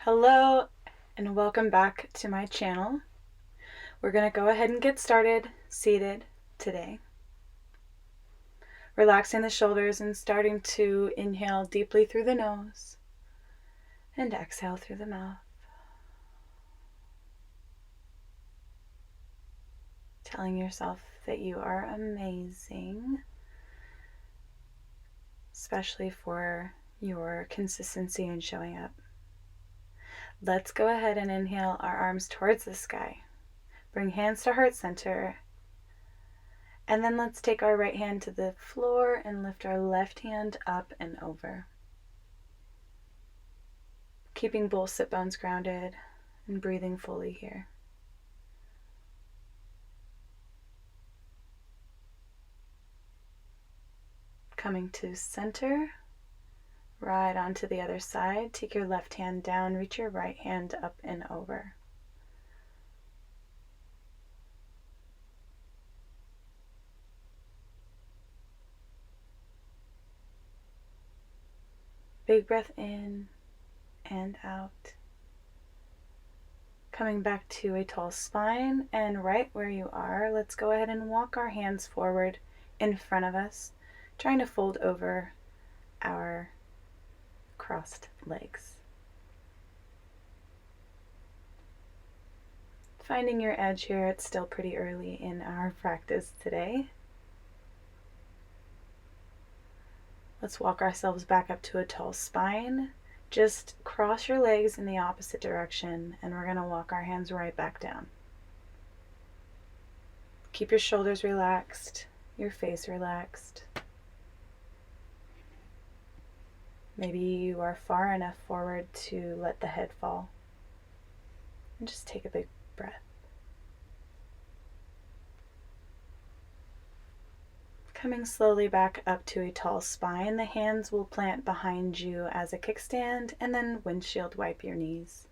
Hello and welcome back to my channel. We're going to go ahead and get started seated today. Relaxing the shoulders and starting to inhale deeply through the nose and exhale through the mouth. Telling yourself that you are amazing, especially for your consistency in showing up. Let's go ahead and inhale our arms towards the sky. Bring hands to heart center. And then let's take our right hand to the floor and lift our left hand up and over. Keeping both sit bones grounded and breathing fully here. Coming to center, right onto the other side. Take your left hand down, reach your right hand up and over. Big breath in and out. Coming back to a tall spine, and right where you are, let's go ahead and walk our hands forward in front of us, trying to fold over our crossed legs. Finding your edge here. It's still pretty early in our practice today. Let's walk ourselves back up to a tall spine. Just cross your legs in the opposite direction, and we're going to walk our hands right back down. Keep your shoulders relaxed, your face relaxed. Maybe you are far enough forward to let the head fall. And just take a big breath. Coming slowly back up to a tall spine, the hands will plant behind you as a kickstand and then windshield wipe your knees.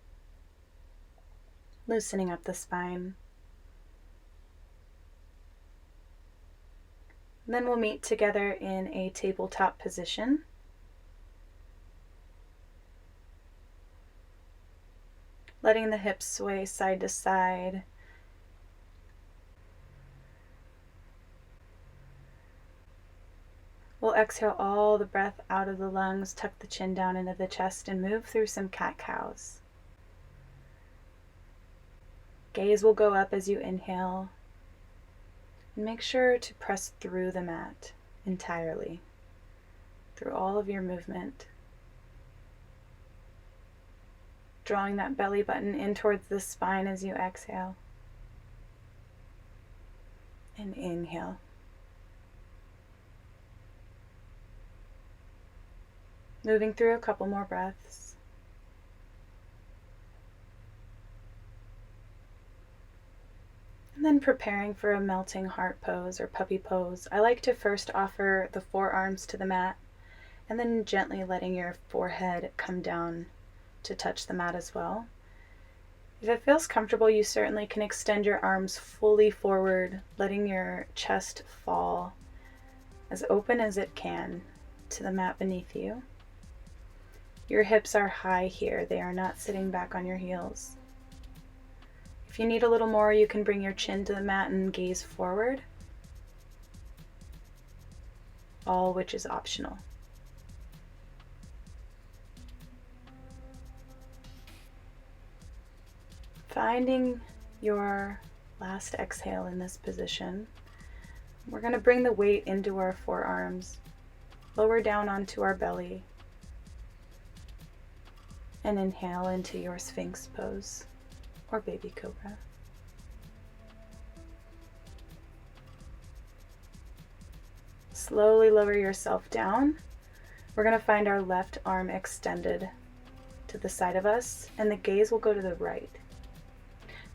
Loosening up the spine. And then we'll meet together in a tabletop position. Letting the hips sway side to side. We'll exhale all the breath out of the lungs, tuck the chin down into the chest, and move through some cat-cows. Gaze will go up as you inhale. And make sure to press through the mat entirely, through all of your movement. Drawing that belly button in towards the spine as you exhale. And inhale. Moving through a couple more breaths. And then preparing for a melting heart pose or puppy pose. I like to first offer the forearms to the mat and then gently letting your forehead come down to touch the mat as well. If it feels comfortable, you certainly can extend your arms fully forward, letting your chest fall as open as it can to the mat beneath you. Your hips are high here. They are not sitting back on your heels. If you need a little more, you can bring your chin to the mat and gaze forward, all which is optional. Finding your last exhale in this position, we're going to bring the weight into our forearms, lower down onto our belly, and inhale into your Sphinx pose or baby cobra. Slowly lower yourself down. We're going to find our left arm extended to the side of us, and the gaze will go to the right.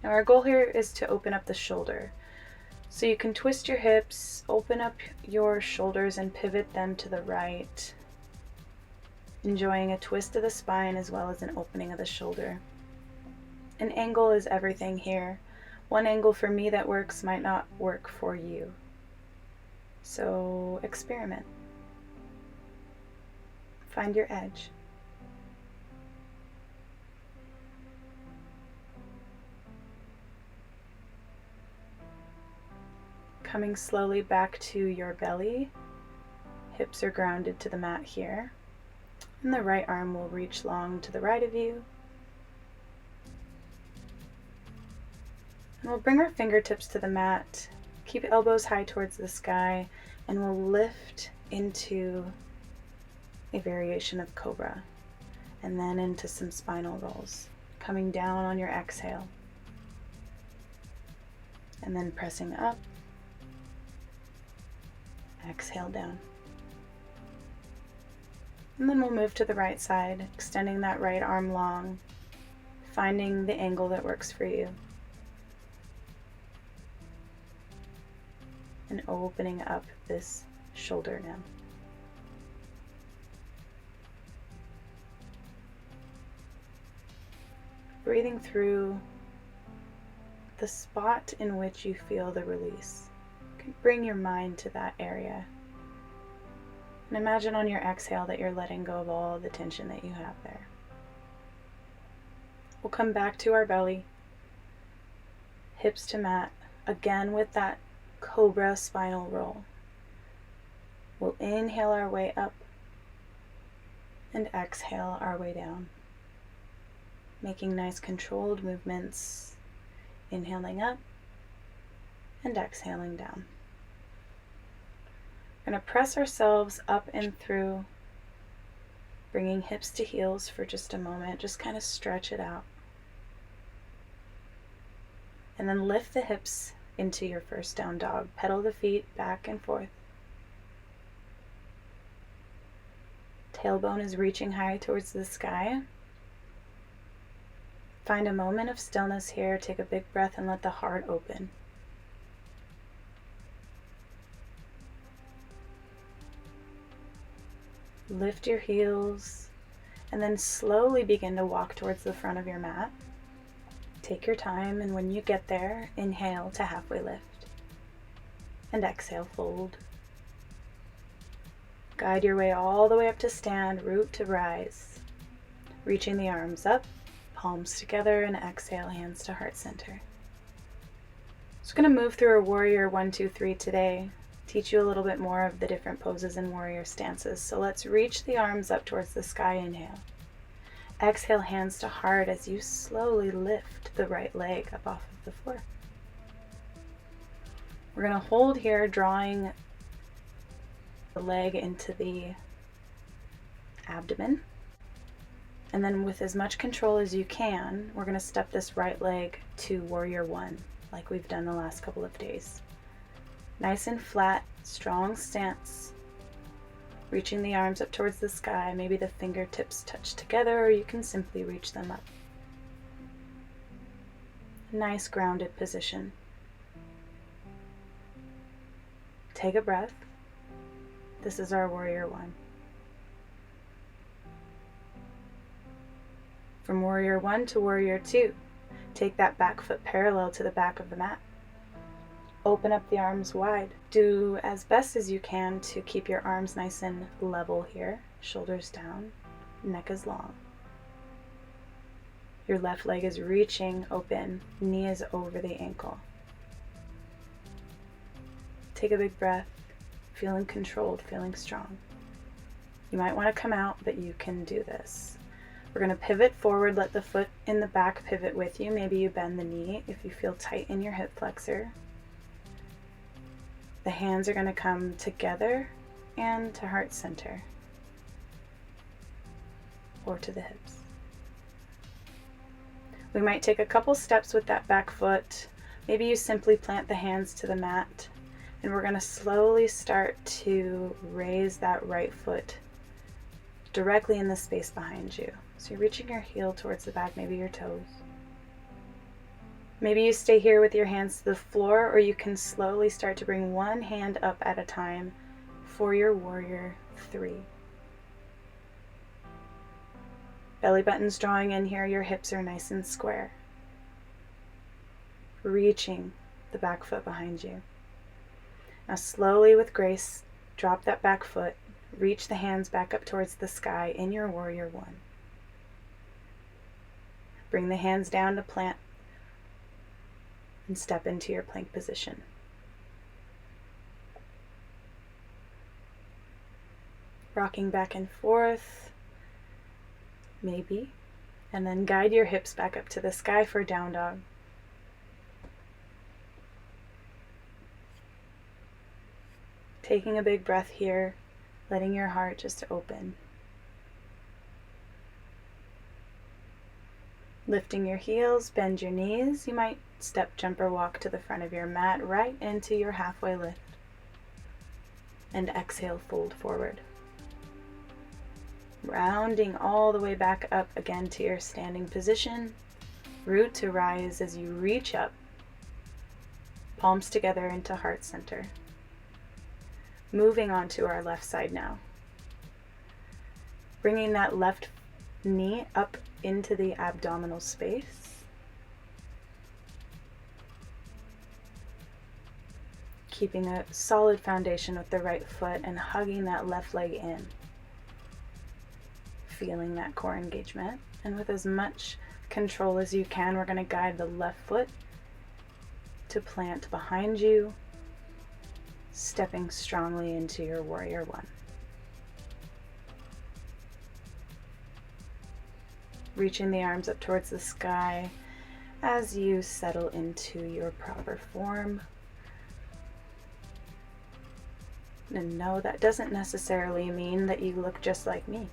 Now our goal here is to open up the shoulder. So you can twist your hips, open up your shoulders and pivot them to the right, enjoying a twist of the spine as well as an opening of the shoulder. An angle is everything here. One angle for me that works might not work for you. So experiment. Find your edge. Coming slowly back to your belly. Hips are grounded to the mat here. And the right arm will reach long to the right of you. And we'll bring our fingertips to the mat. Keep elbows high towards the sky. And we'll lift into a variation of cobra. And then into some spinal rolls. Coming down on your exhale. And then pressing up. Exhale down. And then we'll move to the right side, extending that right arm long, finding the angle that works for you. And opening up this shoulder now. Breathing through the spot in which you feel the release. You can bring your mind to that area. And imagine on your exhale that you're letting go of all the tension that you have there. We'll come back to our belly, hips to mat, again with that cobra spinal roll. We'll inhale our way up and exhale our way down, making nice controlled movements, inhaling up and exhaling down. We're going to press ourselves up and through, bringing hips to heels for just a moment. Just kind of stretch it out. And then lift the hips into your first down dog. Pedal the feet back and forth. Tailbone is reaching high towards the sky. Find a moment of stillness here. Take a big breath and let the heart open. Lift your heels and then slowly begin to walk towards the front of your mat. Take your time, and when you get there, inhale to halfway lift and exhale, fold. Guide your way all the way up to stand, root to rise. Reaching the arms up, palms together, and exhale, hands to heart center. So we're going to move through a warrior 1, 2, 3 today. Teach you a little bit more of the different poses and warrior stances. So let's reach the arms up towards the sky, inhale. Exhale, hands to heart as you slowly lift the right leg up off of the floor. We're going to hold here, drawing the leg into the abdomen. And then with as much control as you can, we're going to step this right leg to warrior 1, like we've done the last couple of days. Nice and flat, strong stance. Reaching the arms up towards the sky. Maybe the fingertips touch together, or you can simply reach them up. Nice grounded position. Take a breath. This is our warrior 1. From warrior 1 to warrior 2, take that back foot parallel to the back of the mat. Open up the arms wide. Do as best as you can to keep your arms nice and level here. Shoulders down, neck is long. Your left leg is reaching open, knee is over the ankle. Take a big breath, feeling controlled, feeling strong. You might want to come out, but you can do this. We're going to pivot forward, let the foot in the back pivot with you. Maybe you bend the knee if you feel tight in your hip flexor. The hands are going to come together and to heart center, or to the hips. We might take a couple steps with that back foot. Maybe you simply plant the hands to the mat, and we're going to slowly start to raise that right foot directly in the space behind you. So you're reaching your heel towards the back, maybe your toes. Maybe you stay here with your hands to the floor, or you can slowly start to bring one hand up at a time for your warrior 3. Belly button's drawing in here, your hips are nice and square. Reaching the back foot behind you. Now slowly with grace, drop that back foot, reach the hands back up towards the sky in your warrior 1. Bring the hands down to plant and step into your plank position. rocking back and forth, maybe, and then guide your hips back up to the sky for down dog. Taking a big breath here, letting your heart just open. Lifting your heels, bend your knees. You might step, jump, or walk to the front of your mat right into your halfway lift. And exhale, fold forward. Rounding all the way back up again to your standing position. Root to rise as you reach up. Palms together into heart center. Moving on to our left side now. Bringing that left knee up into the abdominal space. Keeping a solid foundation with the right foot and hugging that left leg in. Feeling that core engagement. And with as much control as you can, we're going to guide the left foot to plant behind you, stepping strongly into your warrior one. Reaching the arms up towards the sky as you settle into your proper form. And no, that doesn't necessarily mean that you look just like me.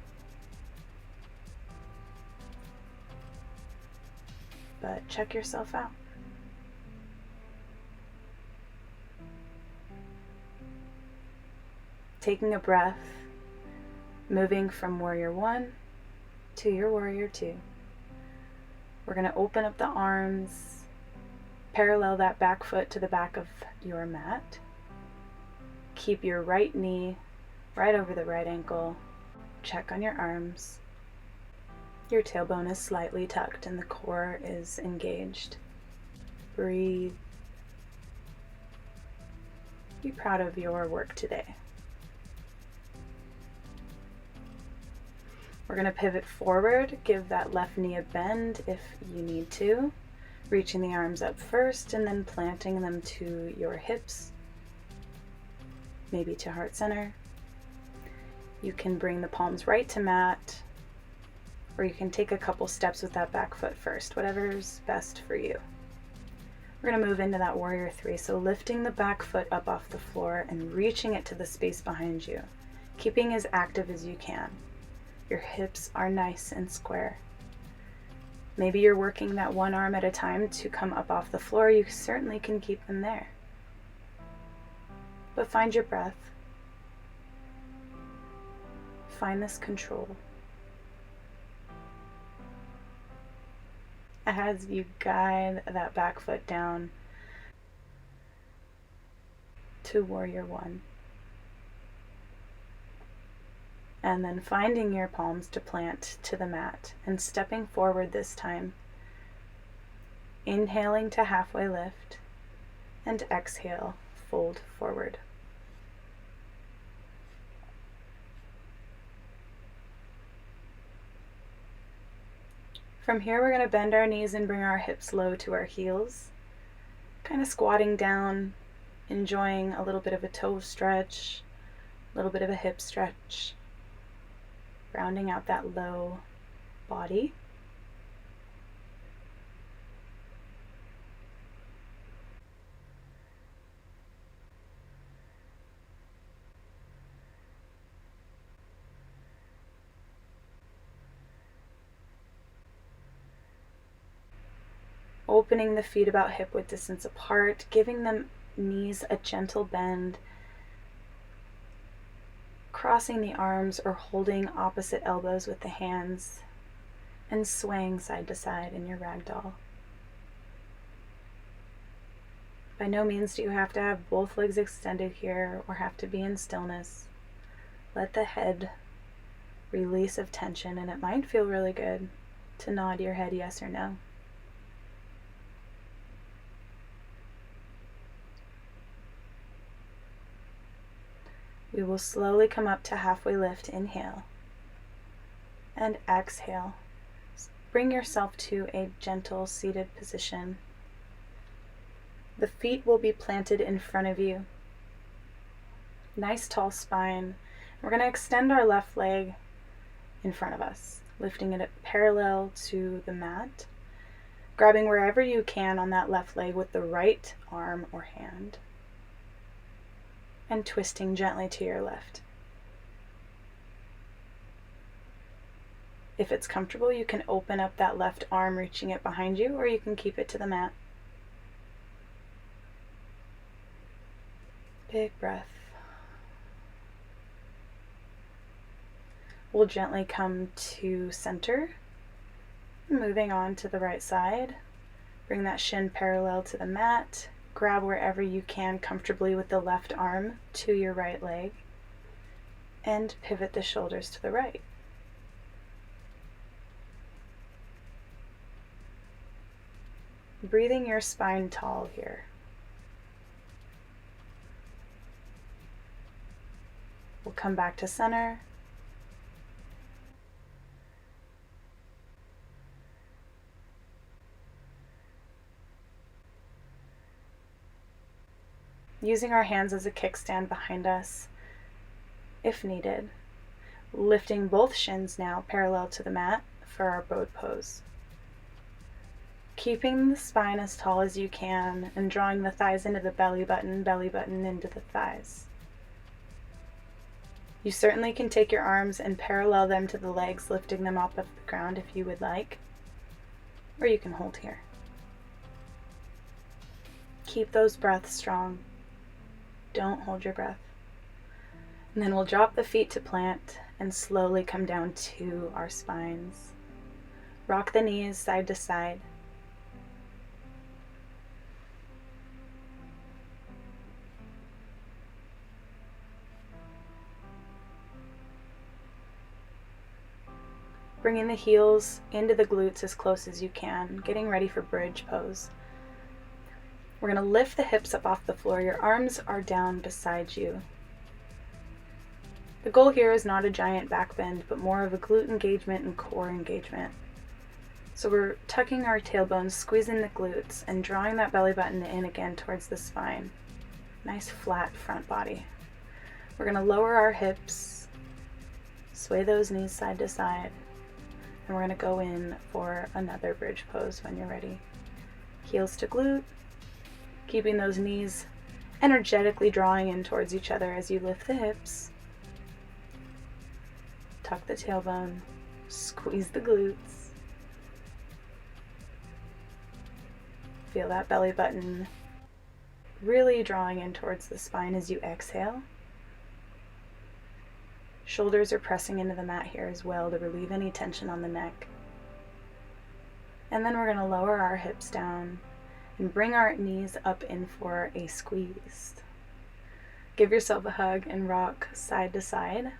But check yourself out. Taking a breath, moving from warrior one to your warrior two. We're going to open up the arms, parallel that back foot to the back of your mat. Keep your right knee right over the right ankle. Check on your arms. Your tailbone is slightly tucked and the core is engaged. Breathe. Be proud of your work today. We're going to pivot forward, give that left knee a bend if you need to, reaching the arms up first and then planting them to your hips, maybe to heart center. You can bring the palms right to mat, or you can take a couple steps with that back foot first, whatever's best for you. We're going to move into that warrior three, so lifting the back foot up off the floor and reaching it to the space behind you, keeping as active as you can. Your hips are nice and square. Maybe you're working that one arm at a time to come up off the floor. You certainly can keep them there. But find your breath. Find this control. As you guide that back foot down to warrior one. And then finding your palms to plant to the mat and stepping forward this time. Inhaling to halfway lift and exhale, fold forward. From here, we're going to bend our knees and bring our hips low to our heels, kind of squatting down, enjoying a little bit of a toe stretch, a little bit of a hip stretch. Rounding out that low body. Opening the feet about hip width distance apart, giving them knees a gentle bend. Crossing the arms or holding opposite elbows with the hands and swaying side to side in your ragdoll. By no means do you have to have both legs extended here or have to be in stillness. Let the head release of tension, and it might feel really good to nod your head yes or no. We will slowly come up to halfway lift, inhale, and exhale. Bring yourself to a gentle seated position. The feet will be planted in front of you. Nice tall spine. We're going to extend our left leg in front of us, lifting it parallel to the mat, grabbing wherever you can on that left leg with the right arm or hand, and twisting gently to your left. If it's comfortable, you can open up that left arm, reaching it behind you, or you can keep it to the mat. Big breath. We'll gently come to center, moving on to the right side. Bring that shin parallel to the mat. Grab wherever you can comfortably with the left arm to your right leg, and pivot the shoulders to the right. Breathing your spine tall here. We'll come back to center. Using our hands as a kickstand behind us, if needed. Lifting both shins now parallel to the mat for our boat pose. Keeping the spine as tall as you can and drawing the thighs into the belly button into the thighs. You certainly can take your arms and parallel them to the legs, lifting them up off the ground if you would like, or you can hold here. Keep those breaths strong. Don't hold your breath. And then we'll drop the feet to plant and slowly come down to our spines. Rock the knees side to side. Bringing the heels into the glutes as close as you can, getting ready for bridge pose. We're going to lift the hips up off the floor. Your arms are down beside you. The goal here is not a giant back bend, but more of a glute engagement and core engagement. So we're tucking our tailbones, squeezing the glutes, and drawing that belly button in again towards the spine. Nice flat front body. We're going to lower our hips, sway those knees side to side, and we're going to go in for another bridge pose when you're ready. Heels to glute, keeping those knees energetically drawing in towards each other as you lift the hips. Tuck the tailbone, squeeze the glutes. Feel that belly button really drawing in towards the spine as you exhale. Shoulders are pressing into the mat here as well to relieve any tension on the neck. And then we're going to lower our hips down and bring our knees up in for a squeeze. Give yourself a hug and rock side to side.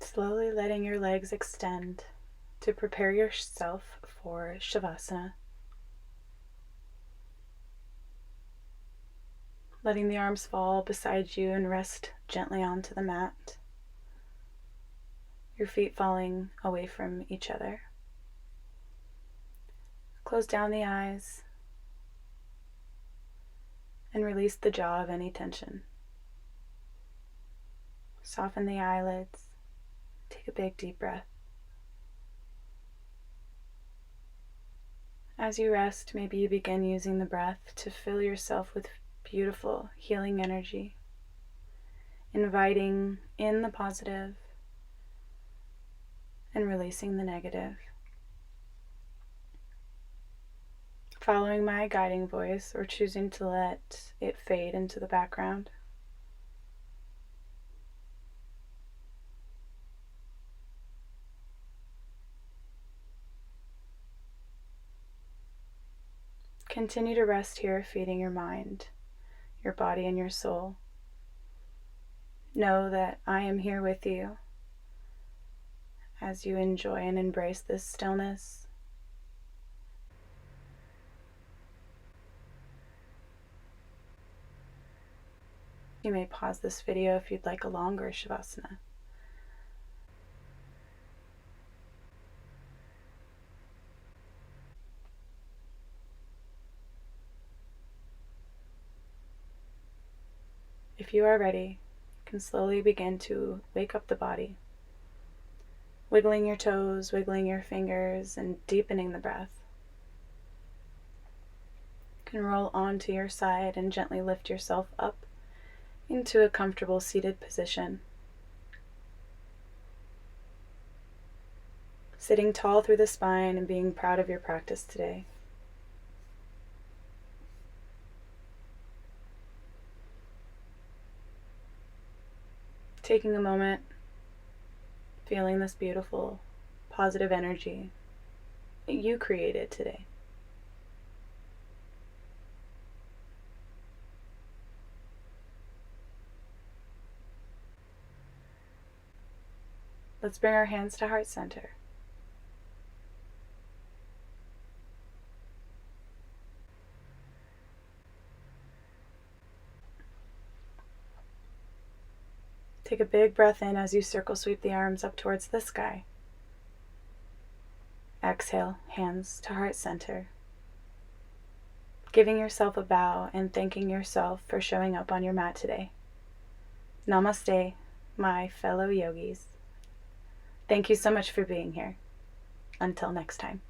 Slowly letting your legs extend to prepare yourself for Shavasana. Letting the arms fall beside you and rest gently onto the mat. Your feet falling away from each other. Close down the eyes and release the jaw of any tension. Soften the eyelids. Take a big deep breath. As you rest, maybe you begin using the breath to fill yourself with beautiful healing energy, inviting in the positive and releasing the negative. Following my guiding voice or choosing to let it fade into the background. Continue to rest here, feeding your mind, your body, and your soul. Know that I am here with you as you enjoy and embrace this stillness. You may pause this video if you'd like a longer Shavasana. If you are ready, you can slowly begin to wake up the body, wiggling your toes, wiggling your fingers, and deepening the breath. You can roll onto your side and gently lift yourself up into a comfortable seated position. Sitting tall through the spine and being proud of your practice today. Taking a moment, feeling this beautiful, positive energy that you created today. Let's bring our hands to heart center. Take a big breath in as you circle sweep the arms up towards the sky. Exhale, hands to heart center. Giving yourself a bow and thanking yourself for showing up on your mat today. Namaste, my fellow yogis. Thank you so much for being here. Until next time.